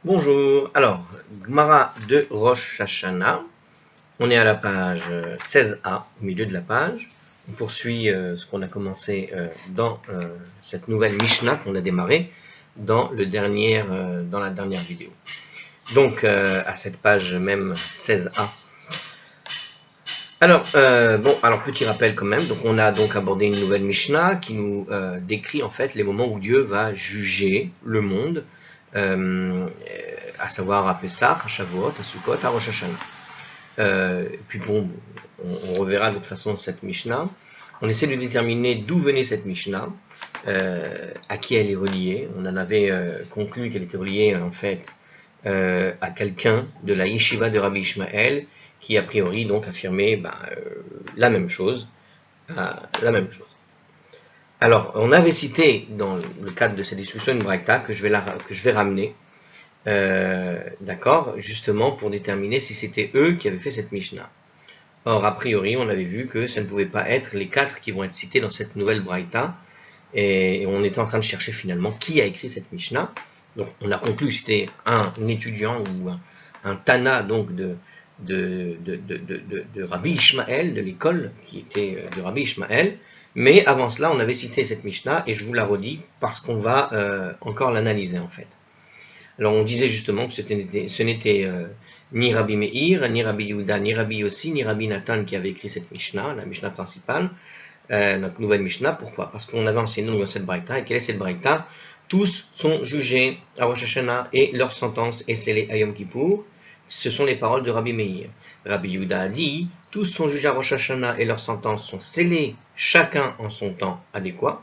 Bonjour, alors, Gemara de Rosh Hashanah, on est à la page 16a, au milieu de la page. On poursuit ce qu'on a commencé dans cette nouvelle Mishnah qu'on a démarré dans la dernière vidéo. Donc, à cette page même 16a. Alors, petit rappel quand même. Donc, on a donc abordé une nouvelle Mishnah qui nous décrit en fait les moments où Dieu va juger le monde, à savoir à Pessah, à Shavuot, à Sukkot, à Rosh Hashanah. Puis bon, on reverra de toute façon cette Mishnah. On essaie de déterminer d'où venait cette Mishnah, à qui elle est reliée. On en avait conclu qu'elle était reliée en fait à quelqu'un de la yeshiva de Rabbi Ishmael, qui a priori donc affirmait la même chose. Alors, on avait cité dans le cadre de cette discussion une braïta que je vais ramener, d'accord, justement pour déterminer si c'était eux qui avaient fait cette Mishnah. Or, a priori, on avait vu que ça ne pouvait pas être les 4 qui vont être cités dans cette nouvelle braïta, et on était en train de chercher finalement qui a écrit cette Mishnah. Donc, on a conclu que c'était un étudiant ou un Tana donc de Rabbi Ishmael, de l'école qui était de Rabbi Ishmael. Mais avant cela, on avait cité cette Mishnah et je vous la redis parce qu'on va encore l'analyser en fait. Alors, on disait justement que ce n'était ni Rabbi Meir, ni Rabbi Yehuda, ni Rabbi Yossi, ni Rabbi Nathan qui avait écrit cette Mishnah, la Mishnah principale, notre nouvelle Mishnah. Pourquoi? Parce qu'on avait enseigné dans cette braïta. Et quelle est cette braïta? Tous sont jugés à Rosh Hashanah et leur sentence est scellée à Yom Kippour. Ce sont les paroles de Rabbi Meir. Rabbi Yehuda a dit, tous sont jugés à Rosh Hashanah et leurs sentences sont scellées, chacun en son temps adéquat,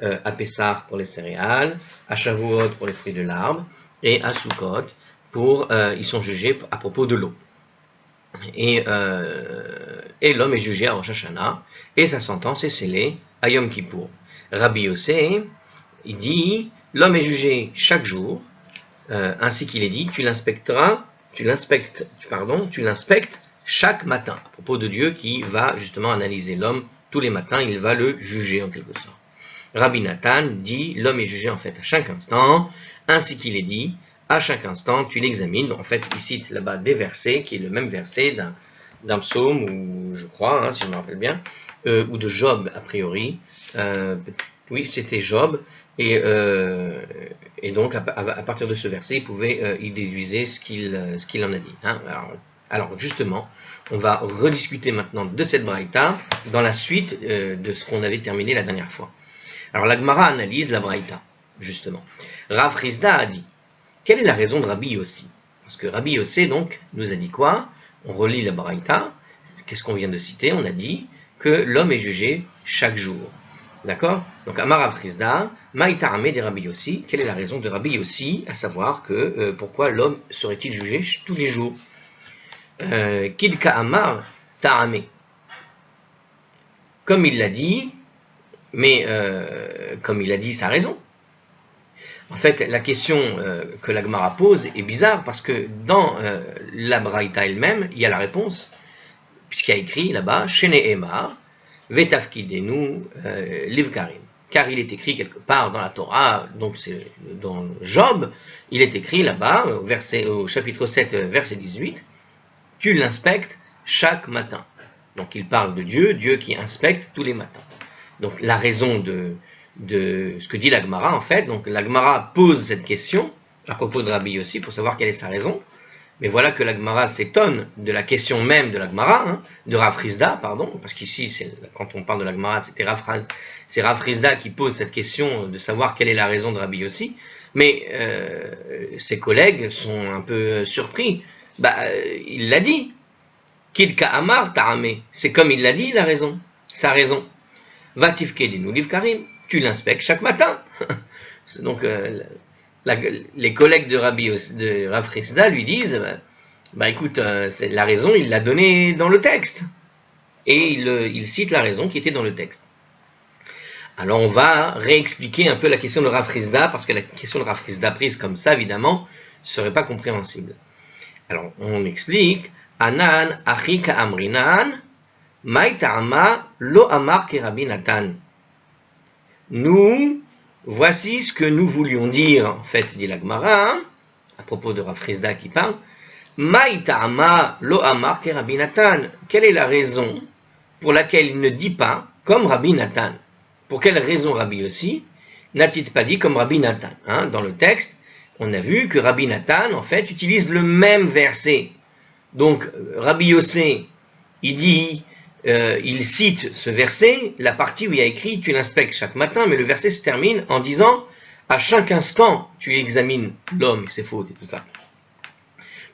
à Pessah pour les céréales, à Shavuot pour les fruits de l'arbre, et à Sukkot ils sont jugés à propos de l'eau. Et l'homme est jugé à Rosh Hashanah, et sa sentence est scellée à Yom Kippour. Rabbi Yossé, il dit, l'homme est jugé chaque jour, ainsi qu'il est dit, tu l'inspectes chaque matin, à propos de Dieu qui va justement analyser l'homme tous les matins, il va le juger en quelque sorte. Rabbi Nathan dit, l'homme est jugé en fait à chaque instant, ainsi qu'il est dit, à chaque instant tu l'examines. En fait, il cite là-bas des versets, qui est le même verset d'un psaume, ou je crois, si je me rappelle bien, ou de Job a priori. Oui, c'était Job, et donc à partir de ce verset, il déduisait ce qu'il en a dit. Hein. Alors justement, on va rediscuter maintenant de cette braïta dans la suite de ce qu'on avait terminé la dernière fois. Alors la Gemara analyse la braïta, justement. Rav Rizda a dit, quelle est la raison de Rabbi Yossi? Parce que Rabbi Yossi, donc, nous a dit quoi? On relit la braïta, qu'est-ce qu'on vient de citer? On a dit que l'homme est jugé chaque jour. D'accord? Donc, Amar Rav Rizda, Maïtarame de Rabbi Yossi, quelle est la raison de Rabbi Yossi, à savoir que pourquoi l'homme serait-il jugé tous les jours? Kidka Amar Ta'ame. Comme il l'a dit, mais comme il a dit, sa raison. En fait, la question que la Gemara pose est bizarre parce que dans la Braïta elle-même, il y a la réponse, puisqu'il y a écrit là-bas, Shene Emar, Vetafkidenu Livkarim. Car il est écrit quelque part dans la Torah, donc c'est dans Job, il est écrit là-bas, au chapitre 7, verset 18, tu l'inspectes chaque matin. Donc il parle de Dieu qui inspecte tous les matins. Donc la raison de ce que dit la Gemara en fait, donc la Gemara pose cette question à propos de Rabbi Yossi pour savoir quelle est sa raison, mais voilà que la Gemara s'étonne de la question même de la Gemara, de Rav Rizda, pardon, parce qu'ici quand on parle de la Gemara c'est Rav Rizda qui pose cette question de savoir quelle est la raison de Rabbi Yossi, mais ses collègues sont un peu surpris. Il l'a dit, Kidka Amar Ta'ame, c'est comme il l'a dit sa raison. Vatifkedenu Livkarim, tu l'inspectes chaque matin. Donc les collègues de Rav Rizda lui disent, écoute, la raison, il l'a donnée dans le texte. Et il cite la raison qui était dans le texte. Alors on va réexpliquer un peu la question de Rav Rizda, parce que la question de Rav Rizda prise comme ça, évidemment, ne serait pas compréhensible. Alors on explique, Anan achika amrinan, Maïta'ama lo amar ke Rabbi Nathan. Voici ce que nous voulions dire, en fait, dit la Gemara, propos de Rav Frisda qui parle, Maï ta'ama lo amar ke Rabbi Nathan. Quelle est la raison pour laquelle il ne dit pas comme Rabbi Nathan? Pour quelle raison Rabbi Yossi n'a-t-il pas dit comme Rabbi Nathan? Dans le texte, on a vu que Rabbi Nathan, en fait, utilise le même verset. Donc, Rabbi Yossi, il dit, il cite ce verset, la partie où il y a écrit « tu l'inspectes chaque matin », mais le verset se termine en disant « à chaque instant, tu examines l'homme, ses fautes et tout ça ».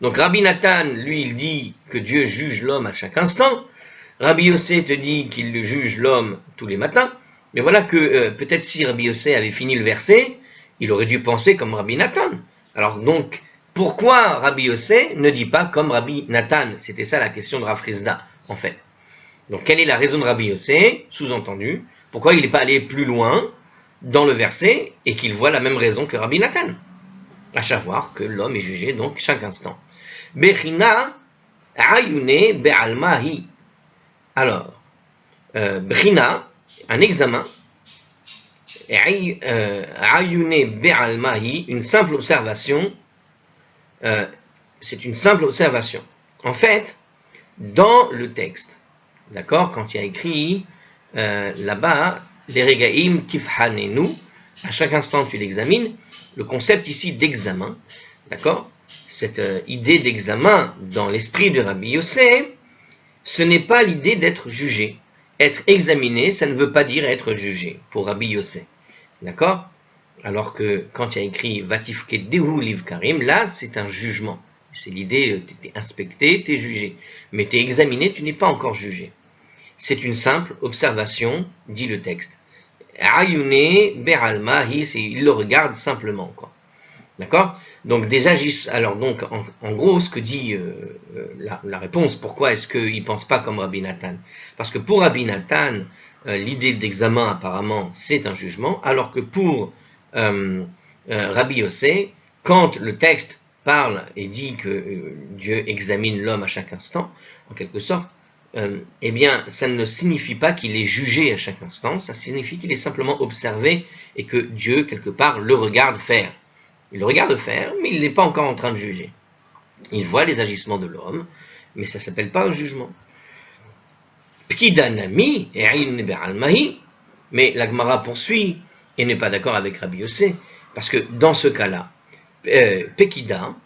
Donc, Rabbi Nathan, lui, il dit que Dieu juge l'homme à chaque instant. Rabbi Yossi te dit qu'il juge l'homme tous les matins. Mais voilà que peut-être si Rabbi Yossi avait fini le verset, il aurait dû penser comme Rabbi Nathan. Alors donc, pourquoi Rabbi Yossi ne dit pas comme Rabbi Nathan? C'était ça la question de Rav Frisda, en fait. Donc, quelle est la raison de Rabbi Yossi? Sous-entendu, pourquoi il n'est pas allé plus loin dans le verset et qu'il voit la même raison que Rabbi Nathan? À savoir que l'homme est jugé donc chaque instant. Bechina ayune be'almahi. Alors, Bechina, un examen, ayune be'almahi, une simple observation, c'est une simple observation. En fait, dans le texte, d'accord, quand il y a écrit là-bas, les regaim tifhanenu, à chaque instant tu l'examines, le concept ici d'examen, d'accord, cette idée d'examen dans l'esprit de Rabbi Yossi, ce n'est pas l'idée d'être jugé. Être examiné, ça ne veut pas dire être jugé, pour Rabbi Yossi. D'accord? Alors que quand il y a écrit Vatifke Dehu Liv Karim, là, c'est un jugement. C'est l'idée, tu es inspecté, tu es jugé. Mais tu es examiné, tu n'es pas encore jugé. C'est une simple observation, dit le texte. Ayune Be'almahi, il le regarde simplement, quoi. D'accord? Donc des agissements. Alors donc en gros ce que dit la réponse, pourquoi est-ce qu'il ne pense pas comme Rabbi Nathan? Parce que pour Rabbi Nathan, l'idée d'examen apparemment c'est un jugement, alors que pour Rabbi Yossi, quand le texte parle et dit que Dieu examine l'homme à chaque instant, en quelque sorte, eh bien ça ne signifie pas qu'il est jugé à chaque instant, ça signifie qu'il est simplement observé et que Dieu quelque part le regarde faire. Il le regarde faire, mais il n'est pas encore en train de juger. Il voit les agissements de l'homme, mais ça ne s'appelle pas un jugement. Pkidanami, mais la Gemara poursuit et n'est pas d'accord avec Rabbi Yossi, parce que dans ce cas-là, Pekida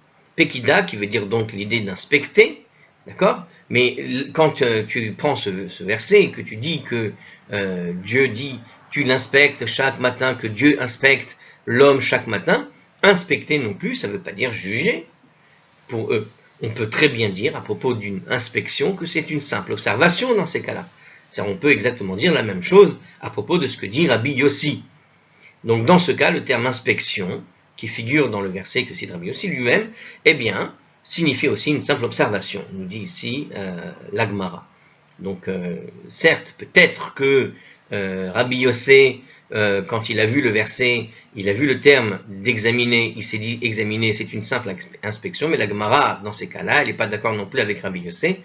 qui veut dire donc l'idée d'inspecter, d'accord? Mais quand tu prends ce verset et que tu dis que Dieu dit, tu l'inspectes chaque matin, que Dieu inspecte l'homme chaque matin, inspecter non plus, ça ne veut pas dire juger. Pour eux, on peut très bien dire à propos d'une inspection que c'est une simple observation dans ces cas-là. C'est-à-dire, on peut exactement dire la même chose à propos de ce que dit Rabbi Yossi. Donc dans ce cas, le terme inspection, qui figure dans le verset que cite Rabbi Yossi lui-même, eh bien, signifie aussi une simple observation, nous dit ici la Gemara. Donc certes, peut-être que Rabbi Yossi, quand il a vu le verset, il a vu le terme d'examiner, il s'est dit examiner, c'est une simple inspection, mais la Gemara, dans ces cas-là, elle n'est pas d'accord non plus avec Rabbi Yossi,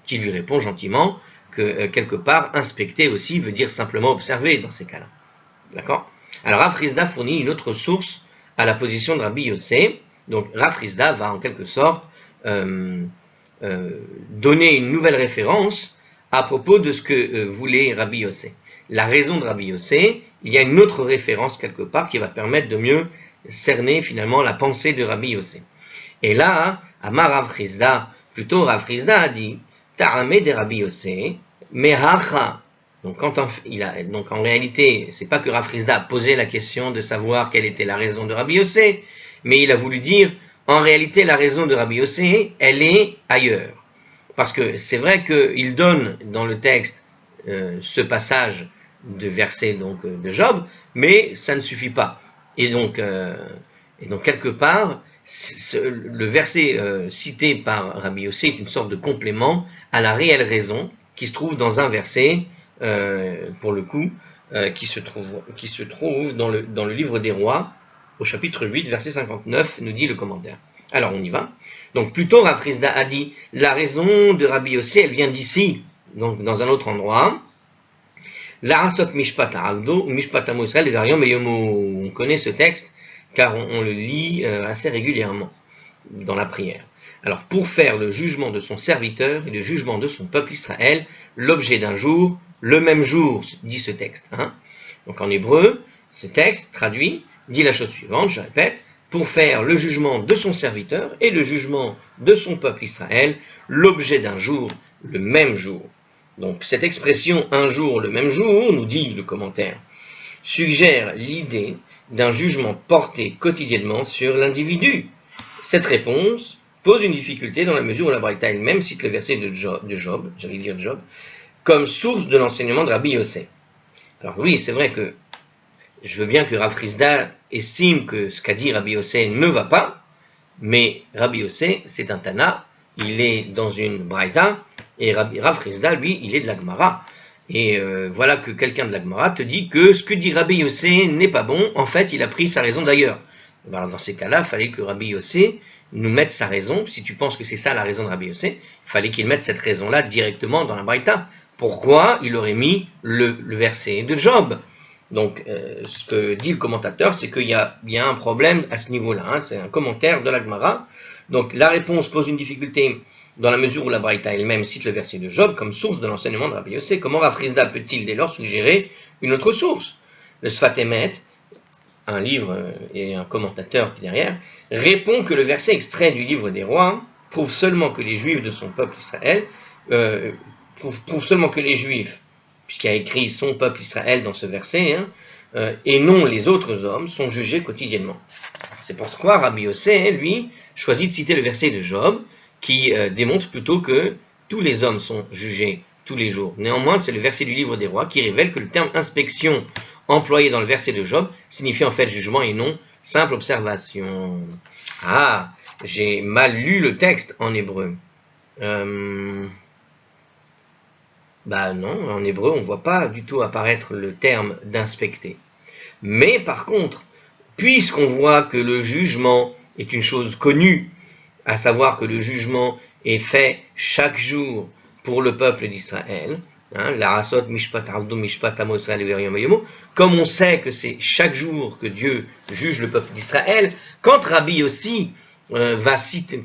qui lui répond gentiment que quelque part, inspecter aussi veut dire simplement observer dans ces cas-là. D'accord? Alors Rav Frisda fournit une autre source à la position de Rabbi Yossi. Donc Rav Frisda va en quelque sorte donner une nouvelle référence à propos de ce que voulait Rabbi Yossi. La raison de Rabbi Yossi, il y a une autre référence quelque part qui va permettre de mieux cerner finalement la pensée de Rabbi Yossi. Et là, Amar Rav Frisda, plutôt Rav Frisda a dit Ta'ame de Rabbi Yossi, mehacha. Donc en réalité, c'est pas que Rav Frisda a posé la question de savoir quelle était la raison de Rabbi Yossi, mais il a voulu dire en réalité la raison de Rabbi Yossi, elle est ailleurs. Parce que c'est vrai qu'il donne dans le texte ce passage de verset donc, de Job, mais ça ne suffit pas. Et donc quelque part, le verset cité par Rabbi Yossi est une sorte de complément à la réelle raison qui se trouve dans un verset, pour le coup, qui se trouve dans le livre des rois, au chapitre 8, verset 59, nous dit le commentaire. Alors on y va. Donc plutôt Rav Frisda a dit, la raison de Rabbi Yossi, elle vient d'ici, donc dans un autre endroit. La'asot mishpat ha'avdo, mishpat ha'amo Israël, variant meyomo. On connaît ce texte, car on le lit assez régulièrement. dans la prière. Alors, pour faire le jugement de son serviteur et le jugement de son peuple Israël, l'objet d'un jour, le même jour, dit ce texte. Hein. Donc en hébreu, ce texte traduit dit la chose suivante, je répète, pour faire le jugement de son serviteur et le jugement de son peuple Israël, l'objet d'un jour, le même jour. Donc cette expression un jour, le même jour, nous dit le commentaire, suggère l'idée d'un jugement porté quotidiennement sur l'individu. Cette réponse pose une difficulté dans la mesure où la Braïta elle-même cite le verset de Job, j'allais dire Job, comme source de l'enseignement de Rabbi Yossé. Alors oui, c'est vrai que je veux bien que Rav Frisda estime que ce qu'a dit Rabbi Yossé ne va pas, mais Rabbi Yossé, c'est un Tana, il est dans une Braïta, et Rav Frisda, lui, il est de la Gemara. Et voilà que quelqu'un de la Gemara te dit que ce que dit Rabbi Yossé n'est pas bon, en fait, il a pris sa raison d'ailleurs. Alors dans ces cas-là, il fallait que Rabbi Yossé nous mette sa raison. Si tu penses que c'est ça la raison de Rabbi Yossé, il fallait qu'il mette cette raison-là directement dans la Braïta. Pourquoi il aurait mis le verset de Job? Donc, ce que dit le commentateur, c'est qu'il y a un problème à ce niveau-là. Hein, c'est un commentaire de la Gemara. Donc, la réponse pose une difficulté dans la mesure où la Braïta elle-même cite le verset de Job comme source de l'enseignement de Rabbi Yossé. Comment Rav Frisda peut-il dès lors suggérer une autre source? Le Sfat Emet, un livre et un commentateur qui derrière, répond que le verset extrait du livre des rois prouve seulement que les Juifs de son peuple Israël, prouve seulement que les Juifs, puisqu'il a écrit son peuple Israël dans ce verset, hein, et non les autres hommes, sont jugés quotidiennement. C'est pourquoi Rabbi Yossé, lui, choisit de citer le verset de Job, qui démontre plutôt que tous les hommes sont jugés tous les jours. Néanmoins, c'est le verset du livre des rois qui révèle que le terme inspection employé dans le verset de Job signifie en fait jugement et non simple observation. Ah, j'ai mal lu le texte en hébreu. Bah non, en hébreu, on ne voit pas du tout apparaître le terme d'inspecter. Mais par contre, puisqu'on voit que le jugement est une chose connue, à savoir que le jugement est fait chaque jour pour le peuple d'Israël, hein, l'arasot mishpat avdu mishpat amo Israël v'yom yomo, comme on sait que c'est chaque jour que Dieu juge le peuple d'Israël, quand Rabbi Yossé va citer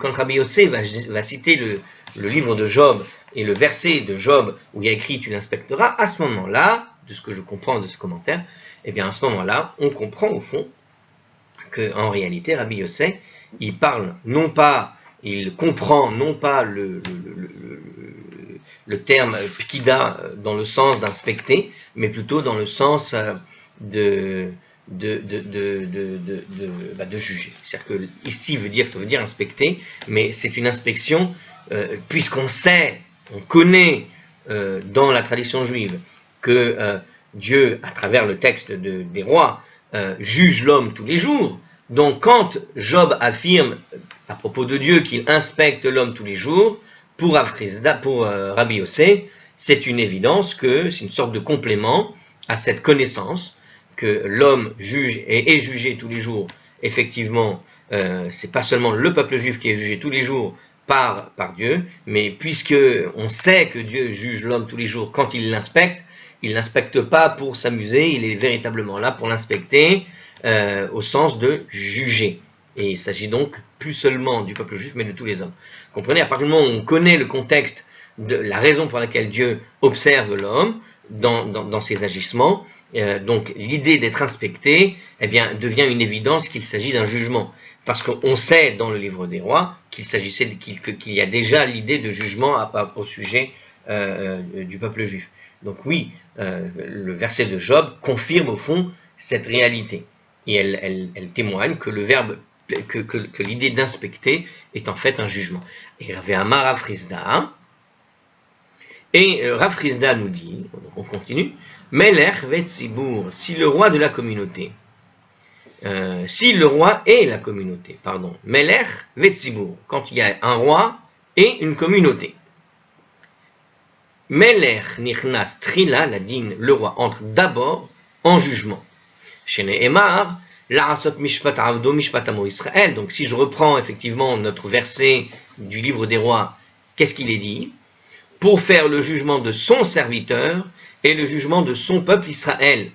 le livre de Job et le verset de Job où il y a écrit tu l'inspecteras, à ce moment-là, de ce que je comprends de ce commentaire, eh bien à ce moment-là, on comprend au fond qu'en réalité, Rabbi Yossé, il parle non pas, il comprend non pas le terme pkida dans le sens d'inspecter, mais plutôt dans le sens de juger. C'est-à-dire que ici ça veut dire inspecter, mais c'est une inspection puisqu'on sait, on connaît dans la tradition juive que Dieu, à travers le texte des rois, juge l'homme tous les jours. Donc quand Job affirme à propos de Dieu qu'il inspecte l'homme tous les jours, pour Rabbi Yossé, c'est une évidence que c'est une sorte de complément à cette connaissance que l'homme juge et est jugé tous les jours. Effectivement, c'est pas seulement le peuple juif qui est jugé tous les jours par Dieu, mais puisque on sait que Dieu juge l'homme tous les jours quand il l'inspecte pas pour s'amuser, il est véritablement là pour l'inspecter au sens de juger. Et il s'agit donc plus seulement du peuple juif, mais de tous les hommes. Comprenez, à partir du moment où on connaît le contexte de la raison pour laquelle Dieu observe l'homme dans ses agissements, donc l'idée d'être inspecté, eh bien, devient une évidence qu'il s'agit d'un jugement. Parce qu'on sait dans le livre des rois qu'il y a déjà l'idée de jugement au sujet du peuple juif. Donc oui, le verset de Job confirme au fond cette réalité. Et elle témoigne que le verbe, que l'idée d'inspecter est en fait un jugement. Et Rav Frisda, Rav Frisda nous dit, on continue, Melech vetzibur, si le roi de la communauté, si le roi est la communauté, pardon, Melech vetzibur, quand il y a un roi et une communauté. Melech nichnas trila, la dîne, le roi entre d'abord en jugement. Chez Nehemar, l'arasot mishpat avdo mishpat amo Israël. Donc si je reprends effectivement notre verset du livre des rois, qu'est-ce qu'il est dit? Pour faire le jugement de son serviteur et le jugement de son peuple Israël.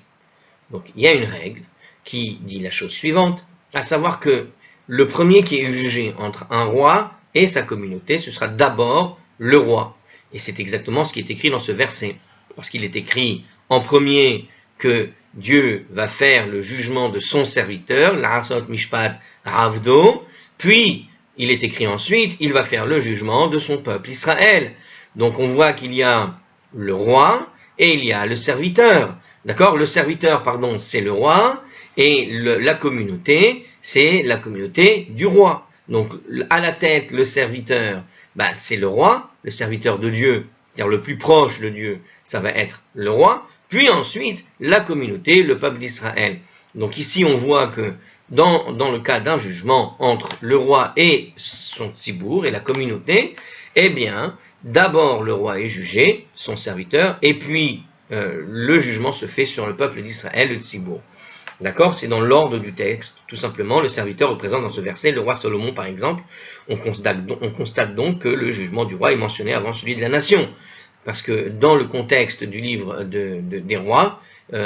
Donc il y a une règle qui dit la chose suivante, à savoir que le premier qui est jugé entre un roi et sa communauté, ce sera d'abord le roi. Et c'est exactement ce qui est écrit dans ce verset. Parce qu'il est écrit en premier que Dieu va faire le jugement de son serviteur, l'Arasot Mishpat Ravdo, puis il est écrit ensuite, il va faire le jugement de son peuple Israël. Donc on voit qu'il y a le roi et il y a le serviteur. D'accord? Le serviteur, pardon, c'est le roi, et la communauté, c'est la communauté du roi. Donc à la tête, le serviteur, c'est le roi, le serviteur de Dieu, c'est-à-dire le plus proche de Dieu, ça va être le roi, puis ensuite la communauté, le peuple d'Israël. Donc ici on voit que dans le cas d'un jugement entre le roi et son tzibour et la communauté, eh bien d'abord le roi est jugé, son serviteur, et puis le jugement se fait sur le peuple d'Israël, le tzibour. D'accord? C'est dans l'ordre du texte, tout simplement. Le serviteur représente dans ce verset le roi Salomon, par exemple. On constate donc que le jugement du roi est mentionné avant celui de la nation. Parce que dans le contexte du livre des rois,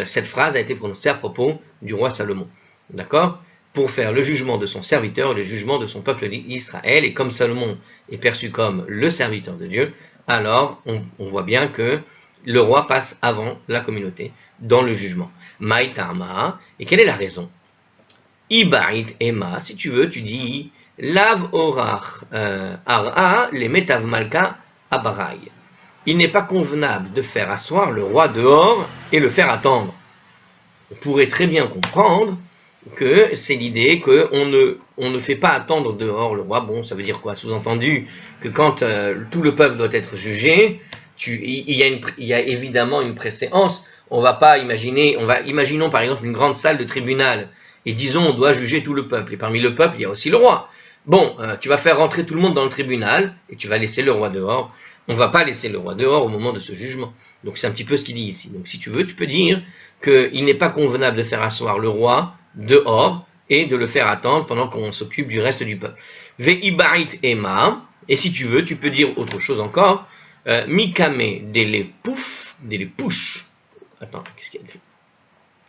cette phrase a été prononcée à propos du roi Salomon. D'accord? Pour faire le jugement de son serviteur et le jugement de son peuple d'Israël. Et comme Salomon est perçu comme le serviteur de Dieu, alors on voit bien que le roi passe avant la communauté dans le jugement. Maïtama, et quelle est la raison? Ibarit Ema, si tu veux, tu dis Lav Orach Ara le Metav Malka Abarai. Il n'est pas convenable de faire asseoir le roi dehors et le faire attendre. On pourrait très bien comprendre que c'est l'idée qu'on ne fait pas attendre dehors le roi. Bon, ça veut dire quoi? Sous-entendu que quand tout le peuple doit être jugé, il y a évidemment une préséance. Imaginons par exemple une grande salle de tribunal, et disons on doit juger tout le peuple, et parmi le peuple il y a aussi le roi. Bon, tu vas faire rentrer tout le monde dans le tribunal, et tu vas laisser le roi dehors. On ne va pas laisser le roi dehors au moment de ce jugement. Donc c'est un petit peu ce qu'il dit ici. Donc si tu veux, tu peux dire qu'il n'est pas convenable de faire asseoir le roi dehors, et de le faire attendre pendant qu'on s'occupe du reste du peuple. Ve'ibarit ema, et si tu veux, tu peux dire autre chose encore, Mikame delepouche. Attends, qu'est-ce qu'il y a écrit?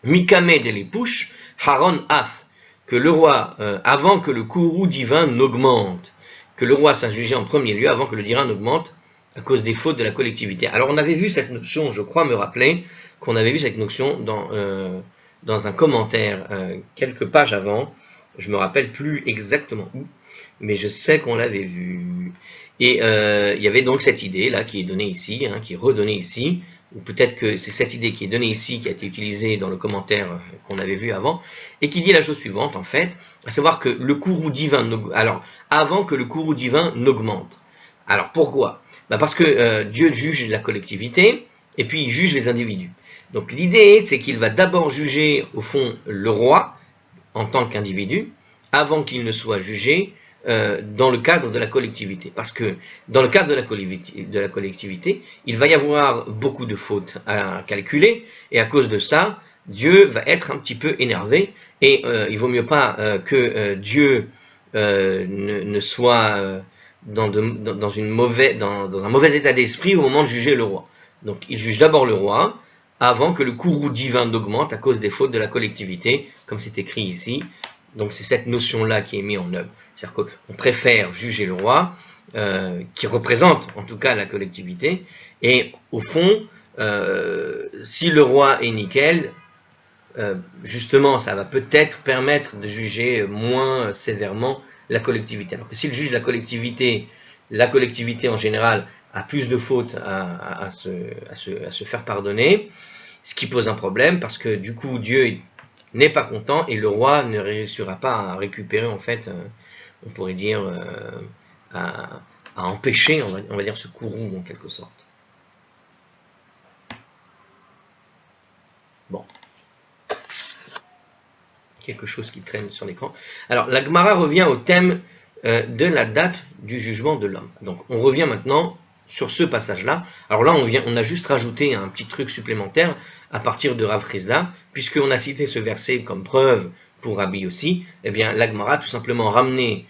Mikame delepouche, Haron af. Que le roi, avant que le courroux divin n'augmente, que le roi soit jugé en premier lieu avant que le divin n'augmente à cause des fautes de la collectivité. Alors on avait vu cette notion, je crois me rappeler, qu'on avait vu cette notion dans un commentaire quelques pages avant. Je me rappelle plus exactement où, mais je sais qu'on l'avait vu. Et il y avait donc cette idée là qui est donnée ici, qui est redonnée ici, ou peut-être que c'est cette idée qui est donnée ici qui a été utilisée dans le commentaire qu'on avait vu avant, et qui dit la chose suivante en fait, à savoir que le courroux divin, alors avant que le courroux divin n'augmente. Alors pourquoi? Parce que Dieu juge la collectivité et puis il juge les individus. Donc l'idée c'est qu'il va d'abord juger au fond le roi en tant qu'individu avant qu'il ne soit jugé dans le cadre de la collectivité. Parce que dans le cadre de la collectivité, il va y avoir beaucoup de fautes à calculer, et à cause de ça, Dieu va être un petit peu énervé, et il vaut mieux pas que Dieu ne soit dans un mauvais état d'esprit au moment de juger le roi. Donc il juge d'abord le roi, avant que le courroux divin n'augmente à cause des fautes de la collectivité, comme c'est écrit ici. Donc c'est cette notion-là qui est mise en œuvre. C'est-à-dire qu'on préfère juger le roi, qui représente en tout cas la collectivité, et au fond, si le roi est nickel, justement ça va peut-être permettre de juger moins sévèrement la collectivité. Alors que s'il juge la collectivité en général a plus de fautes à se faire pardonner, ce qui pose un problème parce que du coup Dieu n'est pas content et le roi ne réussira pas à récupérer en fait, on pourrait dire, à empêcher, on va dire, ce courroux en quelque sorte. Bon. Quelque chose qui traîne sur l'écran. Alors la Gemara revient au thème de la date du jugement de l'homme. Donc on revient maintenant sur ce passage-là. Alors là, on a juste rajouté un petit truc supplémentaire à partir de Rav Chizda, puisqu'on a cité ce verset comme preuve pour Rabbi aussi. Eh bien, la Gemara a tout simplement ramené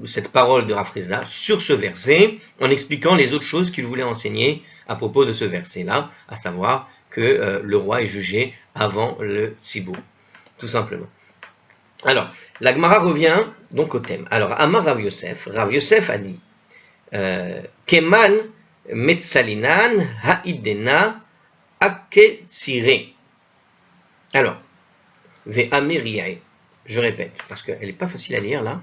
cette parole de Rav Chizda sur ce verset, en expliquant les autres choses qu'il voulait enseigner à propos de ce verset-là, à savoir que le roi est jugé avant le tzibour, tout simplement. Alors, la Gemara revient donc au thème. Alors, Amar Rav Yosef a dit Keman Metzalinan Ha'idena Aketsire. Alors, Ve'ameriae. Je répète, parce qu'elle n'est pas facile à lire là.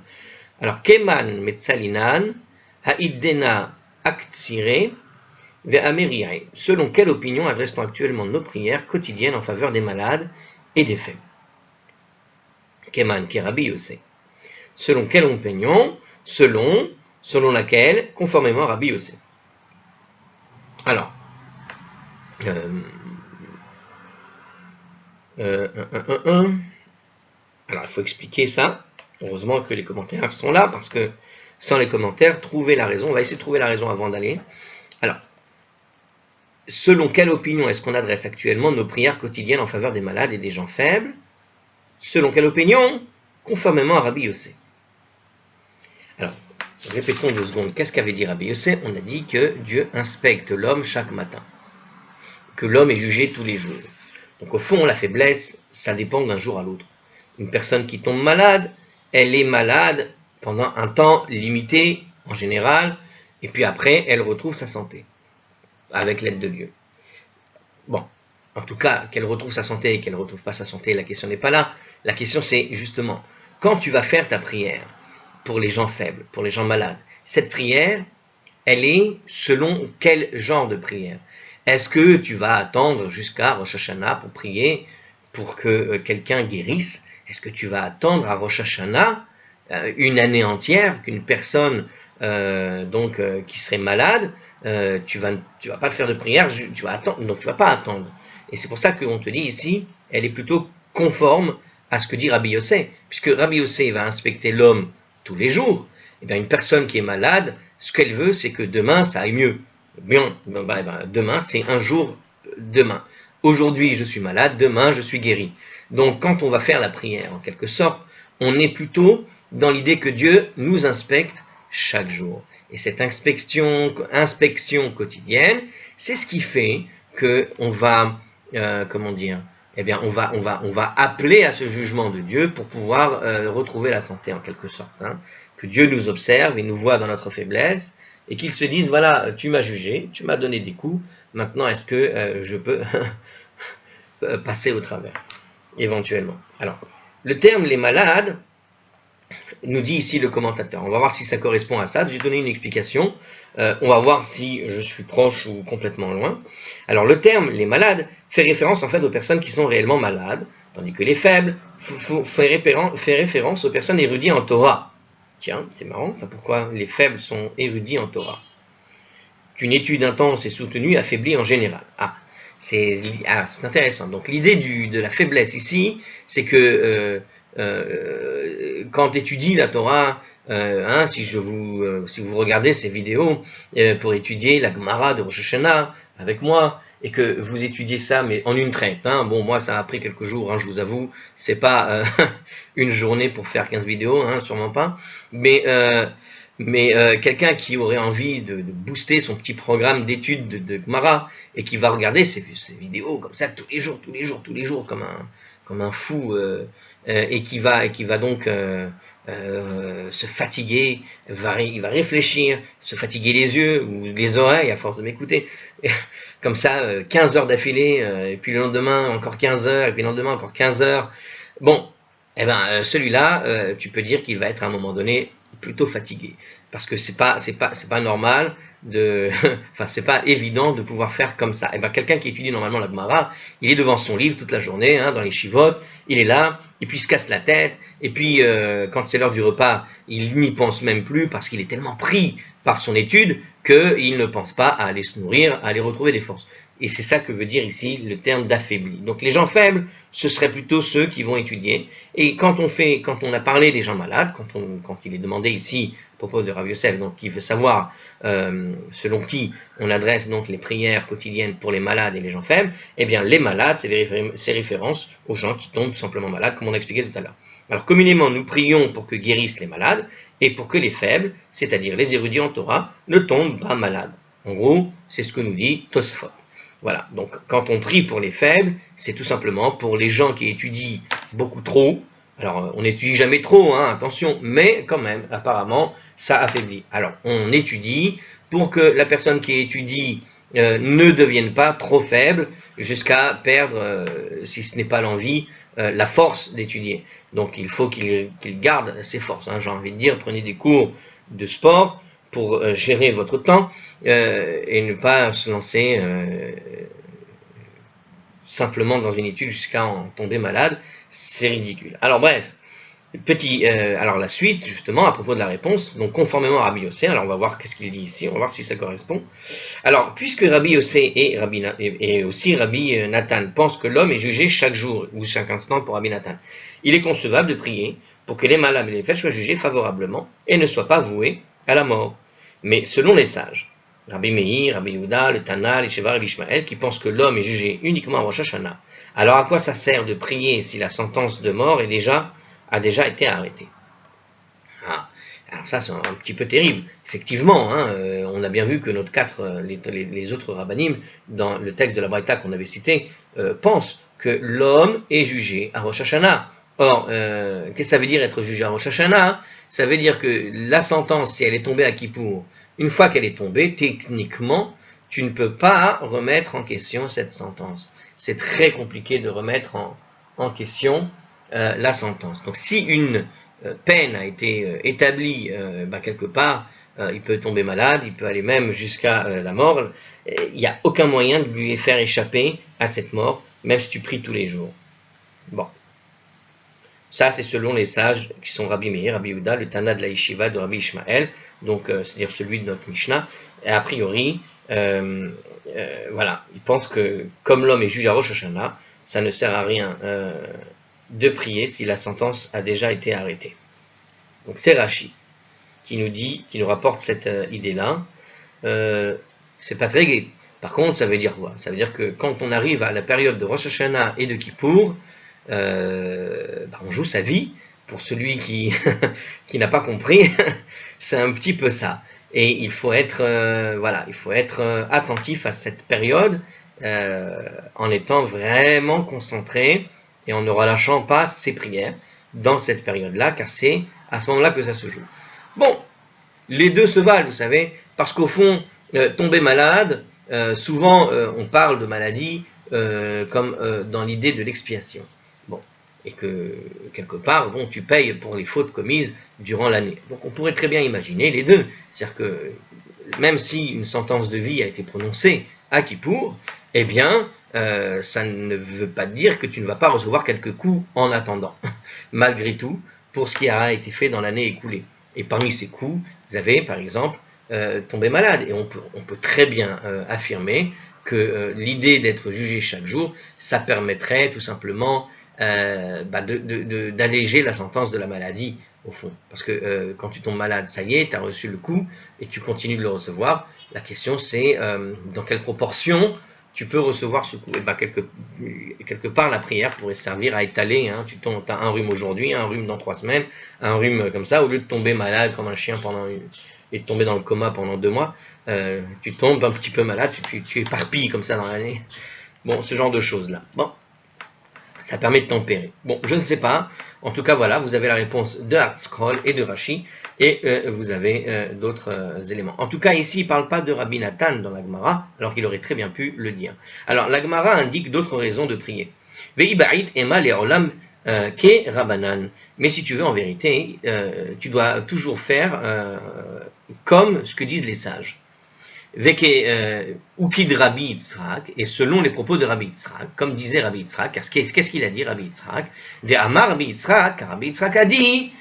Alors, Keman Metzalinan Ha'idena Aktsire. Ve'ameriae. Selon quelle opinion adresse-t-on actuellement nos prières quotidiennes en faveur des malades et des faibles? Keman, Rabbi Yossé. Selon quelle opinion? Selon laquelle, conformément à Rabbi Yossé. Alors, alors, il faut expliquer ça. Heureusement que les commentaires sont là, parce que sans les commentaires, trouver la raison. On va essayer de trouver la raison avant d'aller. Alors, selon quelle opinion est-ce qu'on adresse actuellement nos prières quotidiennes en faveur des malades et des gens faibles? Selon quelle opinion? Conformément à Rabbi Yossé. Alors, répétons 2 secondes. Qu'est-ce qu'avait dit Rabbi Yossé? On a dit que Dieu inspecte l'homme chaque matin, que l'homme est jugé tous les jours. Donc au fond, la faiblesse, ça dépend d'un jour à l'autre. Une personne qui tombe malade, elle est malade pendant un temps limité, en général, et puis après, elle retrouve sa santé, avec l'aide de Dieu. Bon, en tout cas, qu'elle retrouve sa santé et qu'elle ne retrouve pas sa santé, la question n'est pas là. La question, c'est justement, quand tu vas faire ta prière pour les gens faibles, pour les gens malades, cette prière, elle est selon quel genre de prière? Est-ce que tu vas attendre jusqu'à Rosh Hashanah pour prier pour que quelqu'un guérisse? Est-ce que tu vas attendre à Rosh Hashanah une année entière qu'une personne qui serait malade, tu vas pas faire de prière, tu vas attendre, donc tu vas pas attendre. Et c'est pour ça qu'on te dit ici, elle est plutôt conforme à ce que dit Rabbi Yossé, puisque Rabbi Yossé va inspecter l'homme tous les jours. Et bien une personne qui est malade, ce qu'elle veut, c'est que demain ça aille mieux. Bien, demain c'est un jour demain. Aujourd'hui je suis malade, demain je suis guéri. Donc quand on va faire la prière, en quelque sorte, on est plutôt dans l'idée que Dieu nous inspecte chaque jour. Et cette inspection quotidienne, c'est ce qui fait que on va, on va appeler à ce jugement de Dieu pour pouvoir retrouver la santé en quelque sorte. Que Dieu nous observe et nous voit dans notre faiblesse et qu'il se dise, voilà, tu m'as jugé, tu m'as donné des coups, maintenant est-ce que je peux passer au travers, éventuellement. Alors, le terme les malades, nous dit ici le commentateur. On va voir si ça correspond à ça. J'ai donné une explication. On va voir si je suis proche ou complètement loin. Alors le terme les malades fait référence en fait aux personnes qui sont réellement malades, tandis que les faibles fait référence aux personnes érudies en Torah. Tiens, c'est marrant ça, pourquoi les faibles sont érudits en Torah? Qu'une étude intense et soutenue affaiblit en général. C'est intéressant. Donc l'idée de la faiblesse ici, c'est que quand tu étudies la Torah, si vous regardez ces vidéos pour étudier la Gemara de Rosh Hashanah avec moi, et que vous étudiez ça, mais en une traite. Bon, moi, ça a pris quelques jours, je vous avoue, c'est pas une journée pour faire 15 vidéos, sûrement pas. Mais quelqu'un qui aurait envie de booster son petit programme d'études de Gemara et qui va regarder ces vidéos comme ça tous les jours, comme un fou, et qui va donc se fatiguer, il va réfléchir, se fatiguer les yeux ou les oreilles à force de m'écouter, comme ça 15 heures d'affilée, et puis le lendemain encore 15 heures, et puis le lendemain encore 15 heures. Bon, celui-là, tu peux dire qu'il va être à un moment donné plutôt fatigué, parce que c'est pas normal c'est pas évident de pouvoir faire comme ça. Quelqu'un qui étudie normalement la Gemara, il est devant son livre toute la journée, dans les chivotes, il est là, et puis il se casse la tête, et puis quand c'est l'heure du repas, il n'y pense même plus parce qu'il est tellement pris par son étude qu'il ne pense pas à aller se nourrir, à aller retrouver des forces. Et c'est ça que veut dire ici le terme d'affaibli. Donc les gens faibles, ce seraient plutôt ceux qui vont étudier. Et quand on a parlé des gens malades, quand il est demandé ici, à propos de Rav Yosef, donc qui veut savoir selon qui on adresse donc les prières quotidiennes pour les malades et les gens faibles, les malades, c'est référence aux gens qui tombent simplement malades, comme on a expliqué tout à l'heure. Alors communément, nous prions pour que guérissent les malades et pour que les faibles, c'est-à-dire les érudits en Torah, ne tombent pas malades. En gros, c'est ce que nous dit Tosfot. Voilà, donc quand on prie pour les faibles, c'est tout simplement pour les gens qui étudient beaucoup trop, Alors, on n'étudie jamais trop, hein, attention, mais quand même, apparemment, ça affaiblit. Alors, on étudie pour que la personne qui étudie ne devienne pas trop faible jusqu'à perdre, si ce n'est pas l'envie, la force d'étudier. Donc, il faut qu'il garde ses forces. Hein, j'ai envie de dire, prenez des cours de sport pour gérer votre temps et ne pas se lancer simplement dans une étude jusqu'à en tomber malade. C'est ridicule. Alors bref, alors la suite, justement, à propos de la réponse, donc conformément à Rabbi Yossé, alors on va voir qu'est-ce qu'il dit ici, on va voir si ça correspond. Alors, puisque Rabbi Yossé et aussi Rabbi Nathan pensent que l'homme est jugé chaque jour ou chaque instant pour Rabbi Nathan, il est concevable de prier pour que les malades et les fêtes soient jugés favorablement et ne soient pas voués à la mort. Mais selon les sages, Rabbi Meir, Rabbi Yehuda, le Tana, les Sheva, Rabbi Ishmael, qui pensent que l'homme est jugé uniquement à Rosh Hashanah, alors à quoi ça sert de prier si la sentence de mort a déjà été arrêtée? Alors ça c'est un petit peu terrible. Effectivement, hein, on a bien vu que les autres rabbanim, dans le texte de la Braïta qu'on avait cité, pensent que l'homme est jugé à Rosh Hashanah. Or, qu'est-ce que ça veut dire être jugé à Rosh Hashanah? Ça veut dire que la sentence, si elle est tombée à Kippour, une fois qu'elle est tombée, techniquement, tu ne peux pas remettre en question cette sentence. C'est très compliqué de remettre en question la sentence. Donc si une peine a été établie quelque part, il peut tomber malade, il peut aller même jusqu'à la mort, il n'y a aucun moyen de lui faire échapper à cette mort, même si tu pries tous les jours. Bon. Ça, c'est selon les sages qui sont Rabbi Meir, Rabbi Yehuda, le Tana de la Yeshiva de Rabbi Ishmael, donc c'est-à-dire celui de notre Mishnah. Et a priori, voilà, ils pensent que comme l'homme est juge à Rosh Hashanah, ça ne sert à rien de prier si la sentence a déjà été arrêtée. Donc c'est Rashi qui nous rapporte cette idée-là. C'est pas très gai. Par contre, ça veut dire quoi? Ça veut dire que quand on arrive à la période de Rosh Hashanah et de Kippour, on joue sa vie. Pour celui qui n'a pas compris, c'est un petit peu ça. Et il faut être attentif à cette période en étant vraiment concentré et en ne relâchant pas ses prières dans cette période-là, car c'est à ce moment-là que ça se joue. Bon, les deux se valent, vous savez, parce qu'au fond, tomber malade, souvent on parle de maladie comme dans l'idée de l'expiation. Bon, et que quelque part, bon, tu payes pour les fautes commises durant l'année. Donc on pourrait très bien imaginer les deux. C'est-à-dire que même si une sentence de vie a été prononcée à Kippour, eh bien, ça ne veut pas dire que tu ne vas pas recevoir quelques coups en attendant, malgré tout, pour ce qui a été fait dans l'année écoulée. Et parmi ces coups, vous avez, par exemple, tombé malade. Et on peut très bien affirmer que l'idée d'être jugé chaque jour, ça permettrait tout simplement d'alléger la sentence de la maladie, au fond. Parce que quand tu tombes malade, ça y est, tu as reçu le coup, et tu continues de le recevoir. La question, c'est dans quelle proportion tu peux recevoir ce coup. Et quelque part, la prière pourrait servir à étaler. Hein. Tu as un rhume aujourd'hui, un rhume dans 3 semaines, un rhume comme ça, au lieu de tomber malade comme un chien et de tomber dans le coma pendant 2 mois, tu tombes un petit peu malade, tu éparpilles comme ça dans l'année. Bon, ce genre de choses-là. Bon, ça permet de tempérer. Bon, je ne sais pas. En tout cas, voilà, vous avez la réponse de Hartzkroll et de Rashi, et vous avez d'autres éléments. En tout cas, ici, il ne parle pas de Rabbi Nathan dans la Gemara, alors qu'il aurait très bien pu le dire. Alors, la Gemara indique d'autres raisons de prier. Ve'iba'it ema le'olam ke Rabbanan. Mais si tu veux, en vérité, tu dois toujours faire comme ce que disent les sages. Ukid Rabbi Yitzhak, et selon les propos de Rabbi Yitzhak, comme disait Rabbi Yitzhak, qu'est-ce qu'il a dit Rabbi Yitzhak? De Amar Rabbi Yitzhak, car Rabbi Yitzhak a dit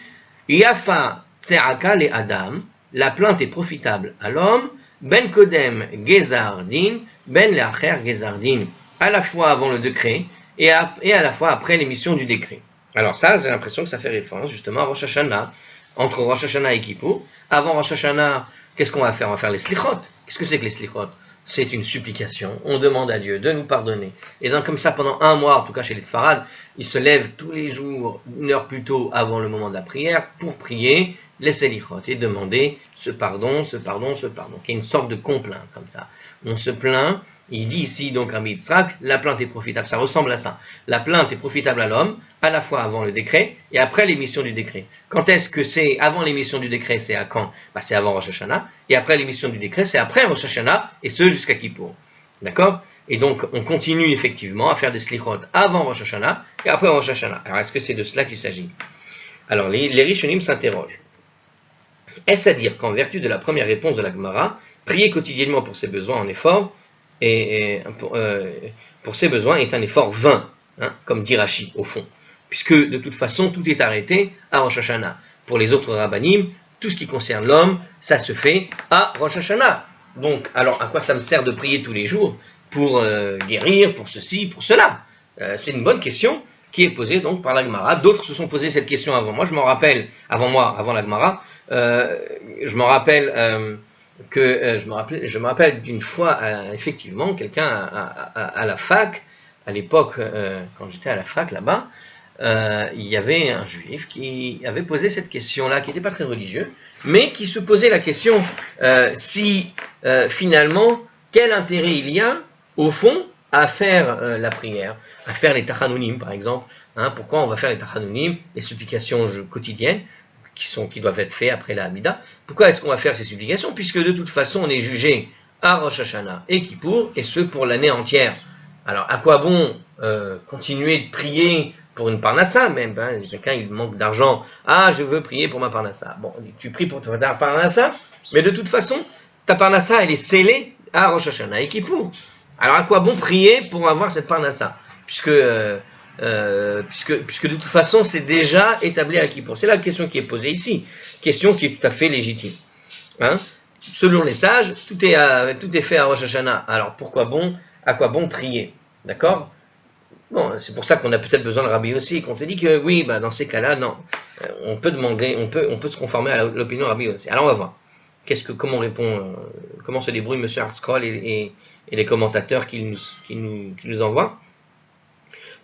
Yafa Tse'aka le Adam, la plainte est profitable à l'homme, Ben Kodem Gezardin, Ben Leacher Gezardin, à la fois avant le décret et à la fois après l'émission du décret. Alors ça, j'ai l'impression que ça fait référence justement à Rosh Hashanah, entre Rosh Hashanah et Kippour. Avant Rosh Hashanah, qu'est-ce qu'on va faire? On va faire les slichot. Qu'est-ce que c'est que les slichot? C'est une supplication. On demande à Dieu de nous pardonner. Et donc comme ça, pendant 1 mois, en tout cas chez les Sfarad, ils se lèvent tous les jours, 1 heure plus tôt avant le moment de la prière, pour prier les slichot et demander ce pardon, ce pardon, ce pardon. Il y a une sorte de complaint comme ça. On se plaint Il dit ici, donc, Rabbi Yitzhak, la plainte est profitable. Ça ressemble à ça. La plainte est profitable à l'homme, à la fois avant le décret et après l'émission du décret. Quand est-ce que c'est avant l'émission du décret? C'est à quand? C'est avant Rosh Hashanah. Et après l'émission du décret, c'est après Rosh Hashanah, et ce jusqu'à Kippour. D'accord? Et donc, on continue effectivement à faire des slichot avant Rosh Hashanah et après Rosh Hashanah. Alors, est-ce que c'est de cela qu'il s'agit? Alors, les Rishonim s'interrogent. Est-ce à dire qu'en vertu de la première réponse de la Gemara, prier quotidiennement pour ses besoins en effort, pour ses besoins est un effort vain, hein, comme dit Rashi, au fond, puisque de toute façon, tout est arrêté à Rosh Hashanah. Pour les autres rabbanim, tout ce qui concerne l'homme, ça se fait à Rosh Hashanah. Donc, alors, à quoi ça me sert de prier tous les jours pour guérir, pour ceci, pour cela? C'est une bonne question qui est posée donc par la Gemara. D'autres se sont posé cette question avant moi. Je m'en rappelle, avant la Gemara, je me rappelle d'une fois, effectivement, quelqu'un à la fac, à l'époque, quand j'étais à la fac là-bas, il y avait un juif qui avait posé cette question-là, qui n'était pas très religieux, mais qui se posait la question si finalement, quel intérêt il y a, au fond, à faire la prière, à faire les tachanounim par exemple. Hein, pourquoi on va faire les tachanounim, les supplications quotidiennes, qui doivent être faits après la Hamida? Pourquoi est-ce qu'on va faire ces supplications? Puisque de toute façon, on est jugé à Rosh Hashanah et Kippour, et ce pour l'année entière. Alors, à quoi bon continuer de prier pour une parnassa même, hein? Quelqu'un, il manque d'argent. Ah, je veux prier pour ma parnassa. Bon, tu pries pour ta parnassa, mais de toute façon, ta parnassa, elle est scellée à Rosh Hashanah et Kippour. Alors, à quoi bon prier pour avoir cette parnassa? Puisque de toute façon, c'est déjà établi à Kippour. C'est la question qui est posée ici. Question qui est tout à fait légitime. Hein? Selon les sages, tout est fait à Rosh Hashanah. Alors, à quoi bon prier? D'accord? Bon, c'est pour ça qu'on a peut-être besoin de Rabbi aussi, qu'on te dit que oui, dans ces cas-là, non. On peut demander, on peut se conformer à l'opinion de Rabbi aussi. Alors, on va voir. Comment se débrouille M. Hartzkroll et les commentateurs qu'il nous envoie.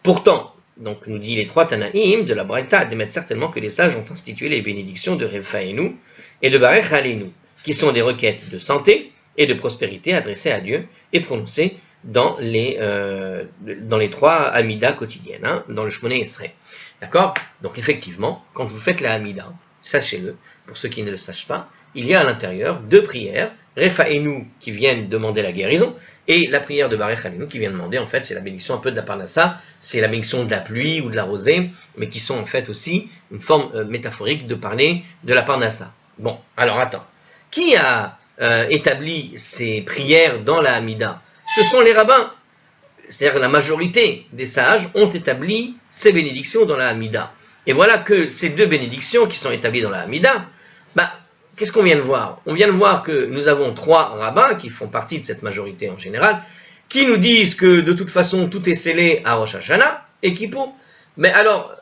Pourtant, donc nous dit les trois Tanaïm de la Braïta admettent certainement que les sages ont institué les bénédictions de Refaïnou et de Barech Aleinu, qui sont des requêtes de santé et de prospérité adressées à Dieu et prononcées dans les trois Amidas quotidiennes, hein, dans le Shmoneh Esrei. D'accord? Donc effectivement, quand vous faites la Amida, sachez-le, pour ceux qui ne le sachent pas, il y a à l'intérieur deux prières, Refaïnou qui viennent demander la guérison, et la prière de Barech Aleinu qui vient demander, en fait, c'est la bénédiction un peu de la Parnassa, c'est la bénédiction de la pluie ou de la rosée, mais qui sont en fait aussi une forme métaphorique de parler de la Parnassa. Bon, alors attends. Qui a établi ces prières dans la Hamida? Ce sont les rabbins. C'est-à-dire la majorité des sages ont établi ces bénédictions dans la Hamida. Et voilà que ces deux bénédictions qui sont établies dans la Hamida, qu'est-ce qu'on vient de voir? On vient de voir que nous avons trois rabbins qui font partie de cette majorité en général, qui nous disent que de toute façon tout est scellé à Rosh Hashanah et Kippour. Mais alors,